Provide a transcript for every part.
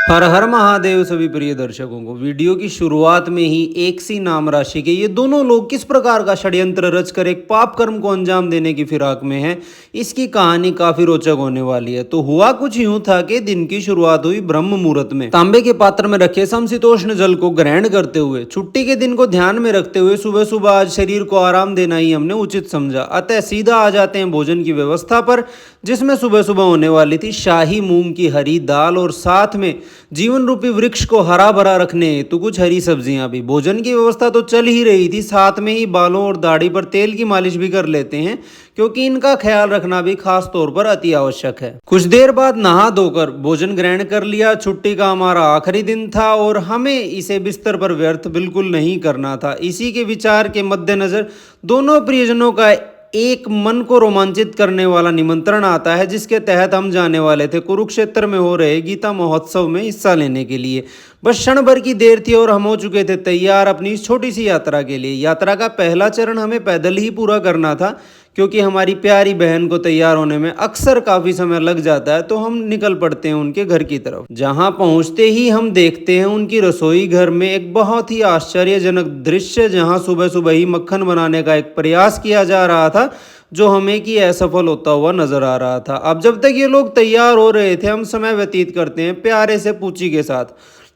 हर हर महादेव सभी प्रिय दर्शकों को। वीडियो की शुरुआत में ही एक सी नाम राशि के ये दोनों लोग किस प्रकार का षड्यंत्र रचकर एक पाप कर्म को अंजाम देने की फिराक में हैं, इसकी कहानी काफी रोचक होने वाली है। तो हुआ कुछ यूं था कि दिन की शुरुआत हुई ब्रह्म मुहूर्त में। तांबे के पात्र में रखे समशीतोष्ण जल को ग्रहण करते हुए, छुट्टी के दिन को ध्यान में रखते हुए सुबह सुबह आज शरीर को आराम देना ही हमने उचित समझा। अतः सीधा आ जाते हैं भोजन की व्यवस्था पर, जिसमें सुबह सुबह होने वाली थी शाही मूंग की हरी दाल और साथ में जीवन रूपी वृक्ष को हरा भरा रखने हेतु कुछ हरी सब्जियां भी। भोजन की व्यवस्था तो चल ही रही थी, साथ में ही बालों और दाढ़ी पर तेल की मालिश भी कर लेते हैं, क्योंकि इनका ख्याल रखना भी खास तौर पर अति आवश्यक है। कुछ देर बाद नहा धोकर भोजन ग्रहण कर लिया। छुट्टी का हमारा आखिरी दिन था और हमें इसे बिस्तर पर व्यर्थ बिल्कुल नहीं करना था। इसी के विचार के मद्देनजर दोनों प्रियजनों का एक मन को रोमांचित करने वाला निमंत्रण आता है, जिसके तहत हम जाने वाले थे कुरुक्षेत्र में हो रहे गीता महोत्सव में हिस्सा लेने के लिए। बस क्षण भर की देर थी और हम हो चुके थे तैयार अपनी इस छोटी सी यात्रा के लिए। यात्रा का पहला चरण हमें पैदल ही पूरा करना था, क्योंकि हमारी प्यारी बहन को तैयार होने में अक्सर काफी समय लग जाता है। तो हम निकल पड़ते हैं उनके घर की तरफ। जहां पहुंचते ही हम देखते हैं उनकी रसोई घर में एक बहुत ही आश्चर्यजनक दृश्य, जहां सुबह सुबह ही मक्खन बनाने का एक प्रयास किया जा रहा था, जो हमें कि असफल होता हुआ नजर आ रहा था। अब जब तक ये लोग तैयार हो रहे थे, हम समय व्यतीत करते हैं प्यारे से पूची के साथ,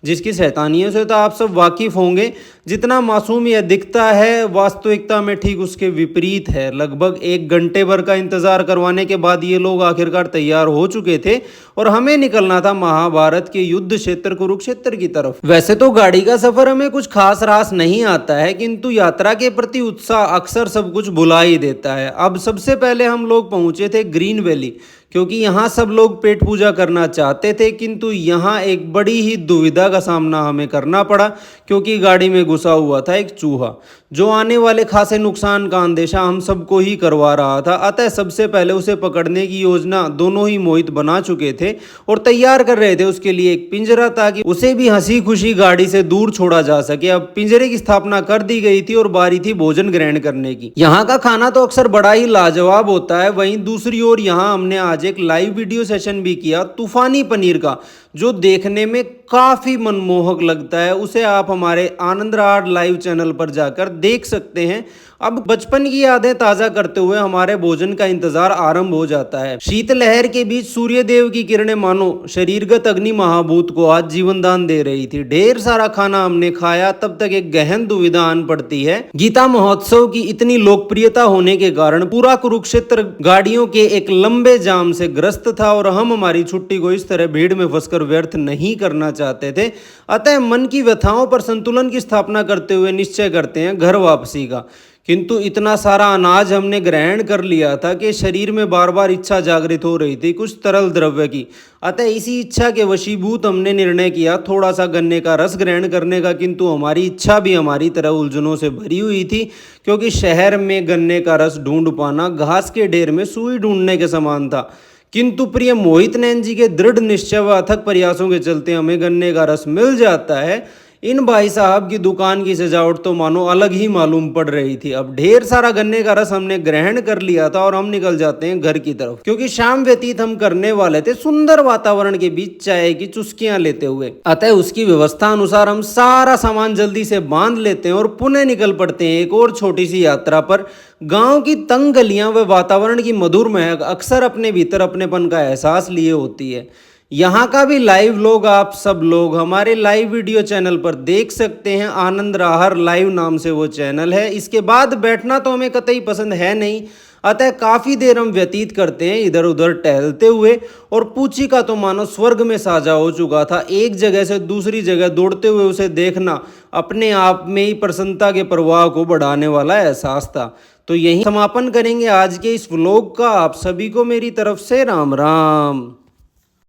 जिसकी शैतानियों से तो आप सब वाकिफ होंगे। जितना मासूम यह दिखता है, वास्तविकता में ठीक उसके विपरीत है। लगभग 1 घंटे भर का इंतजार करवाने के बाद ये लोग आखिरकार तैयार हो चुके थे और हमें निकलना था महाभारत के युद्ध क्षेत्र कुरुक्षेत्र की तरफ। वैसे तो गाड़ी का सफर हमें कुछ खास रास नहीं आता है, किंतु यात्रा के प्रति उत्साह अक्सर सब कुछ भुला ही देता है। अब सबसे पहले हम लोग पहुंचे थे ग्रीन वैली, क्योंकि यहाँ सब लोग पेट पूजा करना चाहते थे, किंतु यहाँ एक बड़ी ही दुविधा का सामना हमें करना पड़ा, क्योंकि गाड़ी में घुसा हुआ था एक चूहा, जो आने वाले खासे नुकसान का अंदेशा हम सबको ही करवा रहा था। अतः सबसे पहले उसे पकड़ने की योजना दोनों ही मोहित बना चुके थे और तैयार कर रहे थे उसके लिए एक पिंजरा, ताकि उसे भी हंसी खुशी गाड़ी से दूर छोड़ा जा सके। अब पिंजरे की स्थापना कर दी गई थी और बारी थी भोजन ग्रहण करने की। यहाँ का खाना तो अक्सर बड़ा ही लाजवाब होता है। वहीं दूसरी ओर यहाँ हमने आज एक लाइव वीडियो सेशन भी किया तूफानी पनीर का, जो देखने में काफी मनमोहक लगता है। उसे आप हमारे आनंद राड लाइव चैनल पर जाकर देख सकते हैं। अब बचपन की यादें ताजा करते हुए हमारे भोजन का इंतजार आरंभ हो जाता है। शीतलहर के बीच सूर्य देव की किरणें मानो शरीरगत अग्नि महाभूत को आज जीवन दान दे रही थी। ढेर सारा खाना हमने खाया, तब तक एक गहन दुविधा आन पड़ती है। गीता महोत्सव की इतनी लोकप्रियता होने के कारण पूरा कुरुक्षेत्र गाड़ियों के एक लंबे जाम से ग्रस्त था और हम हमारी छुट्टी को इस तरह भीड़ में फंसकर व्यर्थ नहीं करना चाहते थे। अतः मन की व्यथाओं पर संतुलन की स्थापना करते हुए निश्चय करते हैं घर वापसी का। किंतु इतना सारा अनाज हमने ग्रहण कर लिया था कि शरीर में बार बार इच्छा जागृत हो रही थी कुछ तरल द्रव्य की। अतः इसी इच्छा के वशीभूत हमने निर्णय किया थोड़ा सा गन्ने का रस ग्रहण करने का। किंतु हमारी इच्छा भी हमारी तरह उलझनों से भरी हुई थी, क्योंकि शहर में गन्ने का रस ढूंढ पाना घास के ढेर में सुई ढूंढने के समान था। किंतु प्रिय मोहित नैन जी के दृढ़ निश्चय व अथक प्रयासों के चलते हमें गन्ने का रस मिल जाता है। इन भाई साहब की दुकान की सजावट तो मानो अलग ही मालूम पड़ रही थी। अब ढेर सारा गन्ने का रस हमने ग्रहण कर लिया था और हम निकल जाते हैं घर की तरफ, क्योंकि शाम व्यतीत हम करने वाले थे सुंदर वातावरण के बीच चाय की चुस्कियां लेते हुए। अतः उसकी व्यवस्था अनुसार हम सारा सामान जल्दी से बांध लेते हैं और पुनः निकल पड़ते हैं एक और छोटी सी यात्रा पर। गांव की तंग गलियां व वातावरण की मधुर महक अक्सर अपने भीतर अपनेपन का एहसास लिए होती है। यहाँ का भी लाइव लोग आप सब लोग हमारे लाइव वीडियो चैनल पर देख सकते हैं। आनंद राहर लाइव नाम से वो चैनल है। इसके बाद बैठना तो हमें कतई पसंद है नहीं, अतः काफ़ी देर हम व्यतीत करते हैं इधर उधर टहलते हुए। और पूची का तो मानो स्वर्ग में साझा हो चुका था। एक जगह से दूसरी जगह दौड़ते हुए उसे देखना अपने आप में ही प्रसन्नता के प्रवाह को बढ़ाने वाला एहसास था। तो यही समापन करेंगे आज के इस व्लॉग का। आप सभी को मेरी तरफ से राम राम।